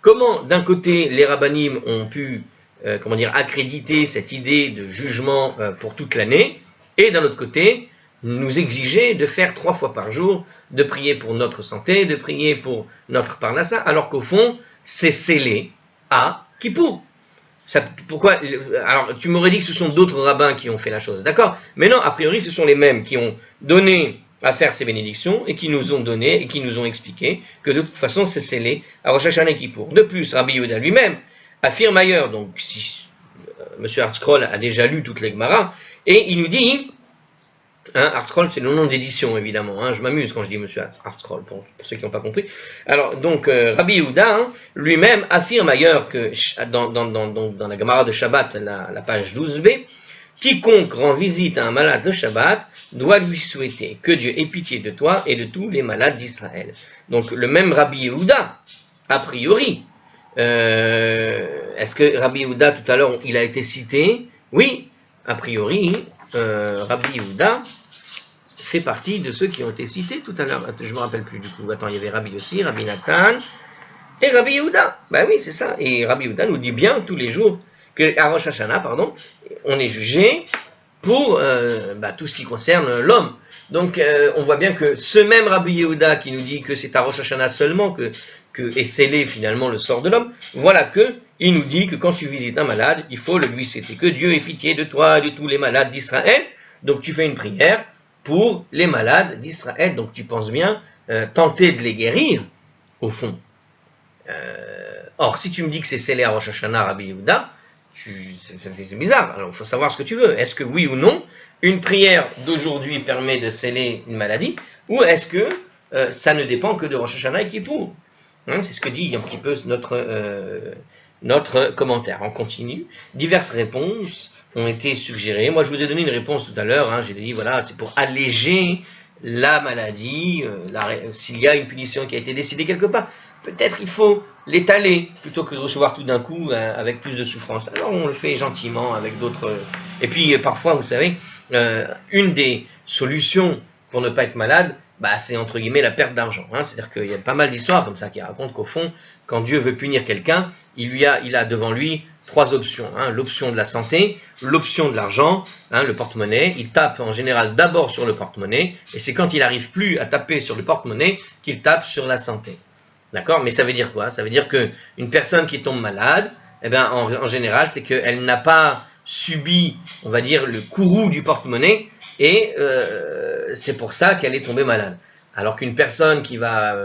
comment d'un côté les rabbanim ont pu accréditer cette idée de jugement pour toute l'année, et d'un autre côté, nous exiger de faire 3 fois par jour, de prier pour notre santé, de prier pour notre parnassa, alors qu'au fond, c'est scellé à Kippour. Pourquoi? Alors, tu m'aurais dit que ce sont d'autres rabbins qui ont fait la chose, d'accord? Mais non, a priori, ce sont les mêmes qui ont donné à faire ces bénédictions et qui nous ont donné et qui nous ont expliqué que de toute façon, c'est scellé à Rosh Hashanah et Kippour. De plus, Rabbi Yehuda lui-même affirme ailleurs, donc si M. Hartzkroll a déjà lu toutes les Gemara, et il nous dit, Hartzkroll c'est le nom d'édition évidemment, je m'amuse quand je dis M. Hartzkroll, pour ceux qui n'ont pas compris. Alors donc Rabbi Yehuda lui-même affirme ailleurs que dans la Gemara de Shabbat, la page 12b, quiconque rend visite à un malade le Shabbat doit lui souhaiter que Dieu ait pitié de toi et de tous les malades d'Israël. Donc le même Rabbi Yehuda, a priori, est-ce que Rabbi Yehuda tout à l'heure il a été cité? Oui, a priori, Rabbi Yehuda fait partie de ceux qui ont été cités tout à l'heure. Je ne me rappelle plus du coup. Attends, il y avait Rabbi Yossi, Rabbi Nathan et Rabbi Yehuda. Oui, c'est ça. Et Rabbi Yehuda nous dit bien tous les jours qu'à Rosh Hashanah, on est jugé pour tout ce qui concerne l'homme. Donc on voit bien que ce même Rabbi Yehuda qui nous dit que c'est à Rosh Hashanah seulement que est scellé finalement le sort de l'homme, voilà que il nous dit que quand tu visites un malade, il faut le lui souhaiter que Dieu ait pitié de toi et de tous les malades d'Israël. Donc tu fais une prière pour les malades d'Israël. Donc tu penses bien tenter de les guérir, au fond. Or, si tu me dis que c'est scellé à Rosh Hashanah, Rabbi Yehuda, c'est bizarre. Alors, il faut savoir ce que tu veux. Est-ce que oui ou non, une prière d'aujourd'hui permet de sceller une maladie, ou est-ce que ça ne dépend que de Rosh Hashanah et Kippour? C'est ce que dit un petit peu notre commentaire. On continue. Diverses réponses ont été suggérées. Moi, je vous ai donné une réponse tout à l'heure. J'ai dit, voilà, c'est pour alléger la maladie, s'il y a une punition qui a été décidée quelque part. Peut-être il faut l'étaler plutôt que de recevoir tout d'un coup avec plus de souffrance. Alors on le fait gentiment avec d'autres. Et puis parfois, vous savez, une des solutions pour ne pas être malade, c'est entre guillemets la perte d'argent. C'est-à-dire qu'il y a pas mal d'histoires comme ça qui racontent qu'au fond, quand Dieu veut punir quelqu'un, il a devant lui trois options. L'option de la santé, l'option de l'argent, le porte-monnaie. Il tape en général d'abord sur le porte-monnaie, et c'est quand il n'arrive plus à taper sur le porte-monnaie qu'il tape sur la santé. D'accord? Mais ça veut dire quoi? Ça veut dire qu'une personne qui tombe malade, en général, c'est qu'elle n'a pas subi, on va dire, le courroux du porte-monnaie, et c'est pour ça qu'elle est tombée malade. Alors qu'une personne qui va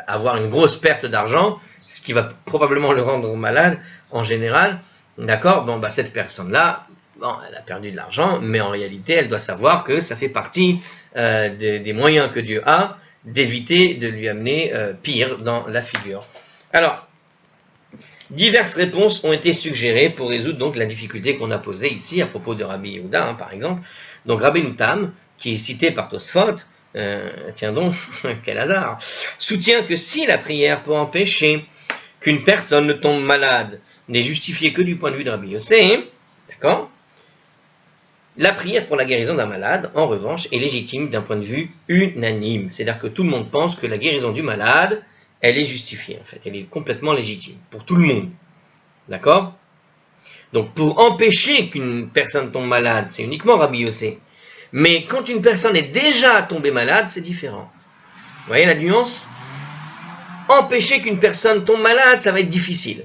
avoir une grosse perte d'argent, ce qui va probablement le rendre malade, en général, d'accord? Cette personne-là, elle a perdu de l'argent, mais en réalité, elle doit savoir que ça fait partie des moyens que Dieu a d'éviter de lui amener pire dans la figure. Alors, diverses réponses ont été suggérées pour résoudre donc la difficulté qu'on a posée ici à propos de Rabbi Yehuda, par exemple. Donc Rabbeinu Tam, qui est cité par Tosfot, tiens donc, quel hasard, soutient que si la prière peut empêcher qu'une personne ne tombe malade n'est justifiée que du point de vue de Rabbi Yossé, d'accord, la prière pour la guérison d'un malade, en revanche, est légitime d'un point de vue unanime. C'est-à-dire que tout le monde pense que la guérison du malade, elle est justifiée, en fait. Elle est complètement légitime, pour tout le monde. D'accord? Donc, pour empêcher qu'une personne tombe malade, c'est uniquement Rabbi Yossé. Mais quand une personne est déjà tombée malade, c'est différent. Vous voyez la nuance? Empêcher qu'une personne tombe malade, ça va être difficile.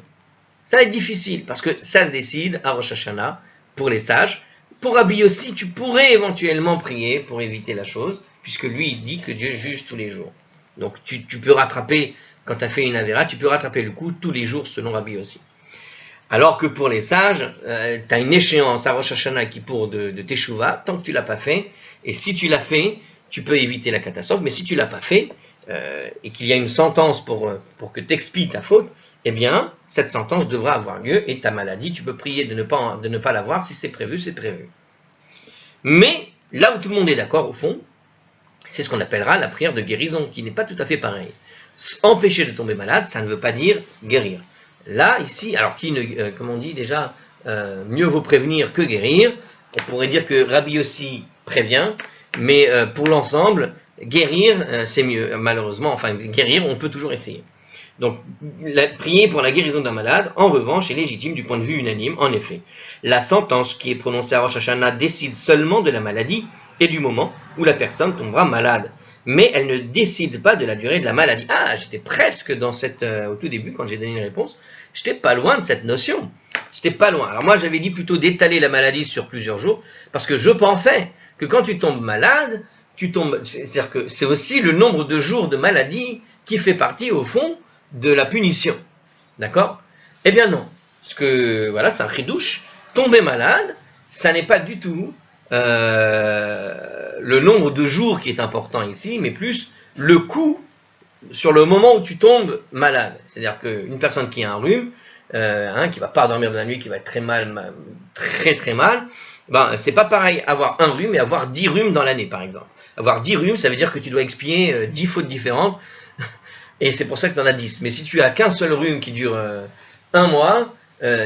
Ça va être difficile, parce que ça se décide à Rosh Hashanah, pour les sages. Pour Rabbi Yossi, tu pourrais éventuellement prier pour éviter la chose, puisque lui, il dit que Dieu juge tous les jours. Donc, tu peux rattraper, quand tu as fait une avéra, tu peux rattraper le coup tous les jours selon Rabbi Yossi. Alors que pour les sages, tu as une échéance à Rosh Hashanah Kippour de Teshuvah, tant que tu ne l'as pas fait, et si tu l'as fait, tu peux éviter la catastrophe, mais si tu ne l'as pas fait, et qu'il y a une sentence pour que tu expies ta faute, eh bien, cette sentence devra avoir lieu, et ta maladie, tu peux prier de ne pas l'avoir, si c'est prévu, c'est prévu. Mais, là où tout le monde est d'accord, au fond, c'est ce qu'on appellera la prière de guérison, qui n'est pas tout à fait pareil. Empêcher de tomber malade, ça ne veut pas dire guérir. Là, ici, alors comme on dit déjà, mieux vaut prévenir que guérir. On pourrait dire que Rabbi Yossi prévient, mais pour l'ensemble, guérir, c'est mieux. Malheureusement, enfin, guérir, on peut toujours essayer. Donc, prier pour la guérison d'un malade, en revanche, est légitime du point de vue unanime. En effet, la sentence qui est prononcée à Rosh Hashanah décide seulement de la maladie et du moment où la personne tombera malade. Mais elle ne décide pas de la durée de la maladie. Ah, j'étais presque dans au tout début, quand j'ai donné une réponse, j'étais pas loin de cette notion. J'étais pas loin. Alors moi, j'avais dit plutôt d'étaler la maladie sur plusieurs jours, parce que je pensais que quand tu tombes malade, c'est-à-dire que c'est aussi le nombre de jours de maladie qui fait partie, au fond, de la punition. D'accord? Eh bien non. Parce que, voilà, c'est un chidouche. Tomber malade, ça n'est pas du tout le nombre de jours qui est important ici, mais plus le coût sur le moment où tu tombes malade. C'est-à-dire qu'une personne qui a un rhume, qui ne va pas dormir de la nuit, qui va être très mal, très très mal, c'est pas pareil avoir un rhume et avoir 10 rhumes dans l'année, par exemple. Avoir 10 rhumes, ça veut dire que tu dois expier 10 fautes différentes, et c'est pour ça que tu en as 10. Mais si tu as qu'un seul rhume qui dure un mois,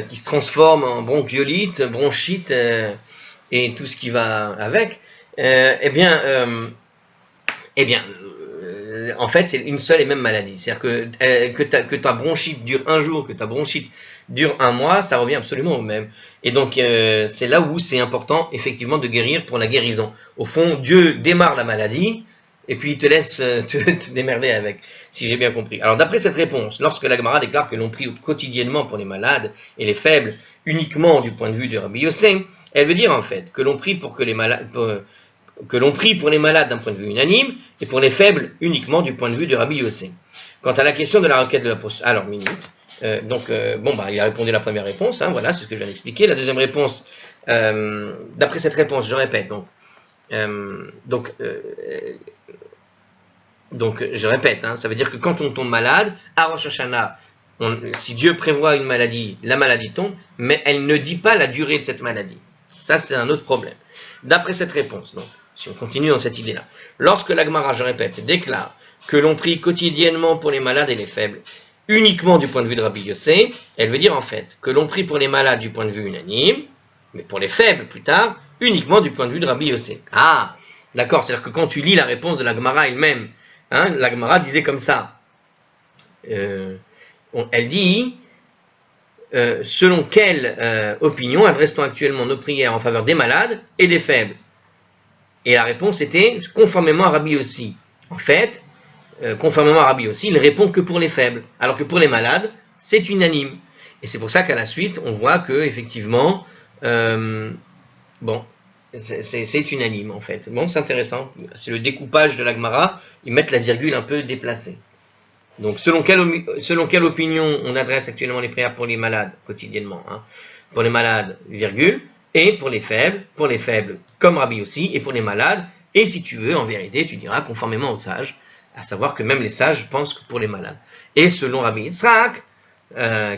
qui se transforme en bronchiolite, bronchite, et tout ce qui va avec, en fait, c'est une seule et même maladie. C'est-à-dire que ta bronchite dure un jour, que ta bronchite dure un mois, ça revient absolument au même. Et donc, c'est là où c'est important, effectivement, de guérir pour la guérison. Au fond, Dieu démarre la maladie, et puis il te laisse te démerder avec, si j'ai bien compris. Alors, d'après cette réponse, lorsque la Gemara déclare que l'on prie quotidiennement pour les malades et les faibles, uniquement du point de vue de Rabbi Yossé, elle veut dire en fait que l'on prie pour que les malades, que l'on prie pour les malades d'un point de vue unanime, et pour les faibles uniquement du point de vue de Rabbi Yossé. Quant à la question de la requête de la prospérité, alors minute, il a répondu à la première réponse, hein, voilà, c'est ce que je viens d'expliquer. La deuxième réponse, d'après cette réponse, je répète, donc je répète, hein, ça veut dire que quand on tombe malade, à Rosh Hashanah, si Dieu prévoit une maladie, la maladie tombe, mais elle ne dit pas la durée de cette maladie. Ça, c'est un autre problème. D'après cette réponse, donc, si on continue dans cette idée-là, lorsque la Gemara, je répète, déclare que l'on prie quotidiennement pour les malades et les faibles, uniquement du point de vue de Rabbi Yossé, elle veut dire en fait que l'on prie pour les malades du point de vue unanime, mais pour les faibles plus tard, uniquement du point de vue de Rabbi Yossé. Ah, d'accord, c'est-à-dire que quand tu lis la réponse de la Gemara elle-même, hein, la Gemara disait comme ça, elle dit, selon quelle opinion adresse-t-on actuellement nos prières en faveur des malades et des faibles? Et la réponse était conformément à Rabbi Yossi. En fait, conformément à Rabbi Yossi, il ne répond que pour les faibles, alors que pour les malades, c'est unanime. Et c'est pour ça qu'à la suite, on voit que effectivement, c'est unanime en fait. Bon, c'est intéressant. C'est le découpage de la Gemara. Ils mettent la virgule un peu déplacée. Donc, selon quelle opinion on adresse actuellement les prières pour les malades quotidiennement, hein, pour les malades, virgule, et pour les faibles, comme Rabbi Yossi, et pour les malades, et si tu veux, en vérité, tu diras conformément aux sages, à savoir que même les sages pensent que pour les malades. Et selon Rabbi Yitzhak,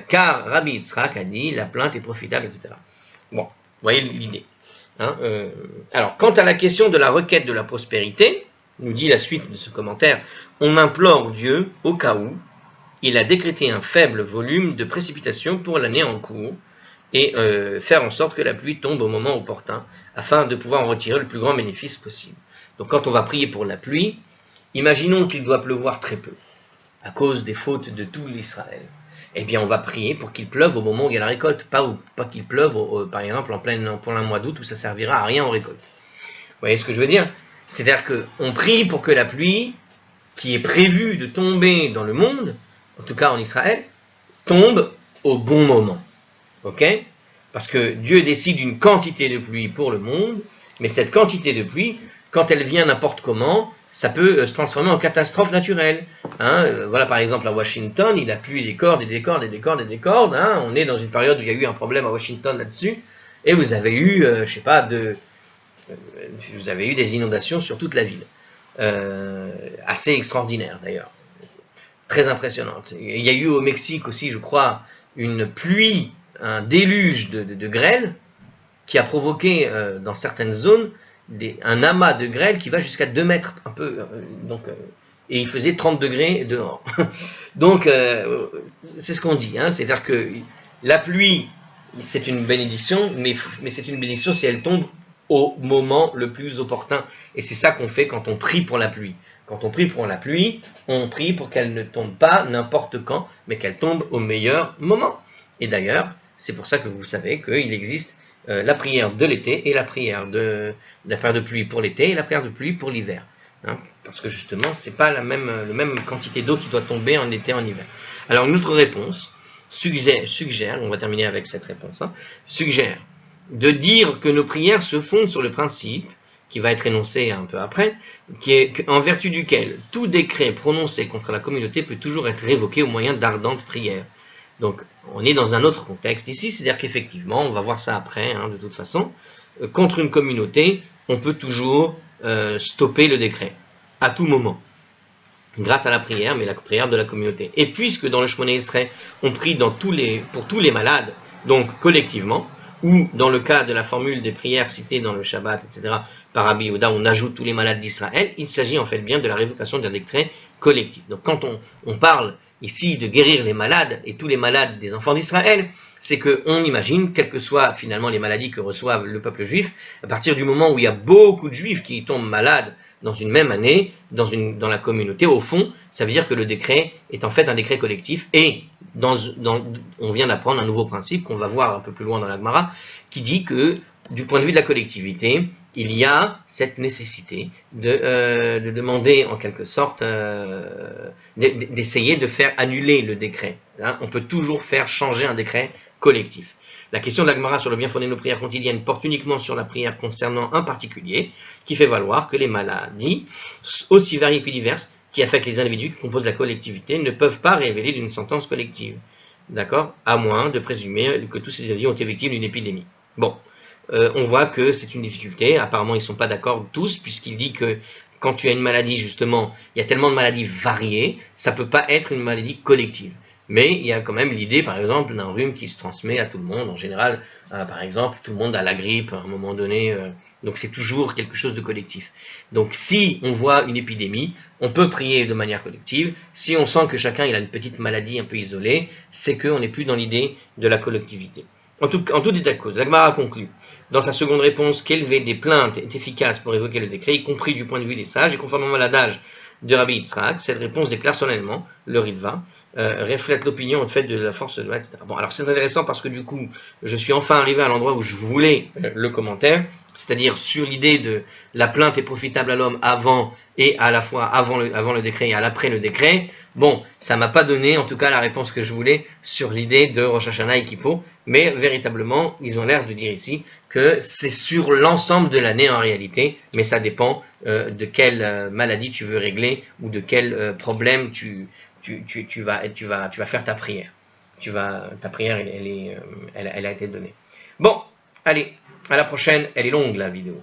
car Rabbi Yitzhak a dit la plainte est profitable, etc. Bon, vous voyez l'idée. Hein, alors, quant à la question de la requête de la prospérité, nous dit la suite de ce commentaire, on implore Dieu au cas où il a décrété un faible volume de précipitations pour l'année en cours et faire en sorte que la pluie tombe au moment opportun afin de pouvoir en retirer le plus grand bénéfice possible. Donc quand on va prier pour la pluie, imaginons qu'il doit pleuvoir très peu à cause des fautes de tout l'Israël. Eh bien on va prier pour qu'il pleuve au moment où il y a la récolte, pas qu'il pleuve par exemple en plein mois d'août où ça servira à rien en récolte. Vous voyez ce que je veux dire? C'est-à-dire qu'on prie pour que la pluie, qui est prévue de tomber dans le monde, en tout cas en Israël, tombe au bon moment. Ok? Parce que Dieu décide une quantité de pluie pour le monde, mais cette quantité de pluie, quand elle vient n'importe comment, ça peut se transformer en catastrophe naturelle. Hein, voilà, par exemple, à Washington, il a plu des cordes et des cordes et des cordes et des cordes. Hein, on est dans une période où il y a eu un problème à Washington là-dessus, et vous avez eu, vous avez eu des inondations sur toute la ville. Assez extraordinaires d'ailleurs. Très impressionnantes. Il y a eu au Mexique aussi, je crois, une pluie, un déluge de grêle qui a provoqué dans certaines zones un amas de grêle qui va jusqu'à 2 mètres, un peu, et il faisait 30 degrés dehors. Donc, c'est ce qu'on dit, hein, c'est-à-dire que la pluie, c'est une bénédiction, mais c'est une bénédiction si elle tombe au moment le plus opportun. Et c'est ça qu'on fait quand on prie pour la pluie. Quand on prie pour la pluie, on prie pour qu'elle ne tombe pas n'importe quand, mais qu'elle tombe au meilleur moment. Et d'ailleurs, c'est pour ça que vous savez qu'il existe la prière de l'été et la prière de pluie pour l'été et la prière de pluie pour l'hiver. Hein, parce que justement, c'est pas la même quantité d'eau qui doit tomber en été et en hiver. Alors une autre réponse suggère, on va terminer avec cette réponse, hein, suggère de dire que nos prières se fondent sur le principe, qui va être énoncé un peu après, qui est en vertu duquel tout décret prononcé contre la communauté peut toujours être révoqué au moyen d'ardentes prières. Donc, on est dans un autre contexte ici, c'est-à-dire qu'effectivement, on va voir ça après, hein, de toute façon, contre une communauté, on peut toujours stopper le décret, à tout moment, grâce à la prière, mais la prière de la communauté. Et puisque dans le Shmoné Esrei, on prie pour tous les malades, donc collectivement, ou dans le cas de la formule des prières citées dans le Shabbat, etc., par Rabbi Yehuda, on ajoute tous les malades d'Israël, il s'agit en fait bien de la révocation d'un décret collectif. Donc quand on parle ici de guérir les malades, et tous les malades des enfants d'Israël, c'est qu'on imagine, quelles que soient finalement les maladies que reçoivent le peuple juif, à partir du moment où il y a beaucoup de juifs qui tombent malades dans une même année, dans la communauté, au fond, ça veut dire que le décret est en fait un décret collectif, et on vient d'apprendre un nouveau principe qu'on va voir un peu plus loin dans la Gemara, qui dit que du point de vue de la collectivité, il y a cette nécessité de demander en quelque sorte, d'essayer de faire annuler le décret. Hein, on peut toujours faire changer un décret collectif. La question de la Gemara sur le bien fondé de nos prières quotidiennes porte uniquement sur la prière concernant un particulier, qui fait valoir que les maladies, aussi variées que diverses, qui affectent les individus qui composent la collectivité, ne peuvent pas révéler d'une sentence collective. D'accord? À moins de présumer que tous ces individus ont été victimes d'une épidémie. Bon, on voit que c'est une difficulté. Apparemment, ils ne sont pas d'accord tous, puisqu'il dit que quand tu as une maladie, justement, il y a tellement de maladies variées, ça ne peut pas être une maladie collective. Mais il y a quand même l'idée, par exemple, d'un rhume qui se transmet à tout le monde. En général, par exemple, tout le monde a la grippe à un moment donné. Donc c'est toujours quelque chose de collectif. Donc si on voit une épidémie, on peut prier de manière collective. Si on sent que chacun il a une petite maladie un peu isolée, c'est qu'on n'est plus dans l'idée de la collectivité. En tout état de cause, la Gemara conclut dans sa seconde réponse qu'élever des plaintes est efficace pour évoquer le décret, y compris du point de vue des sages, et conformément à l'adage de Rabbi Yitzhak, cette réponse déclare solennellement le Ritva, reflète l'opinion en fait de la force de loi, etc. Bon, alors c'est intéressant parce que du coup, je suis enfin arrivé à l'endroit où je voulais le commentaire, c'est-à-dire sur l'idée de la plainte est profitable à l'homme avant et à la fois avant le décret et à l'après le décret. Bon, ça m'a pas donné en tout cas la réponse que je voulais sur l'idée de Rosh Hashanah et Kippour, mais véritablement, ils ont l'air de dire ici que c'est sur l'ensemble de l'année en réalité, mais ça dépend de quelle maladie tu veux régler ou de quel problème tu vas faire ta prière. Ta prière, elle a été donnée. Bon, allez, à la prochaine. Elle est longue la vidéo.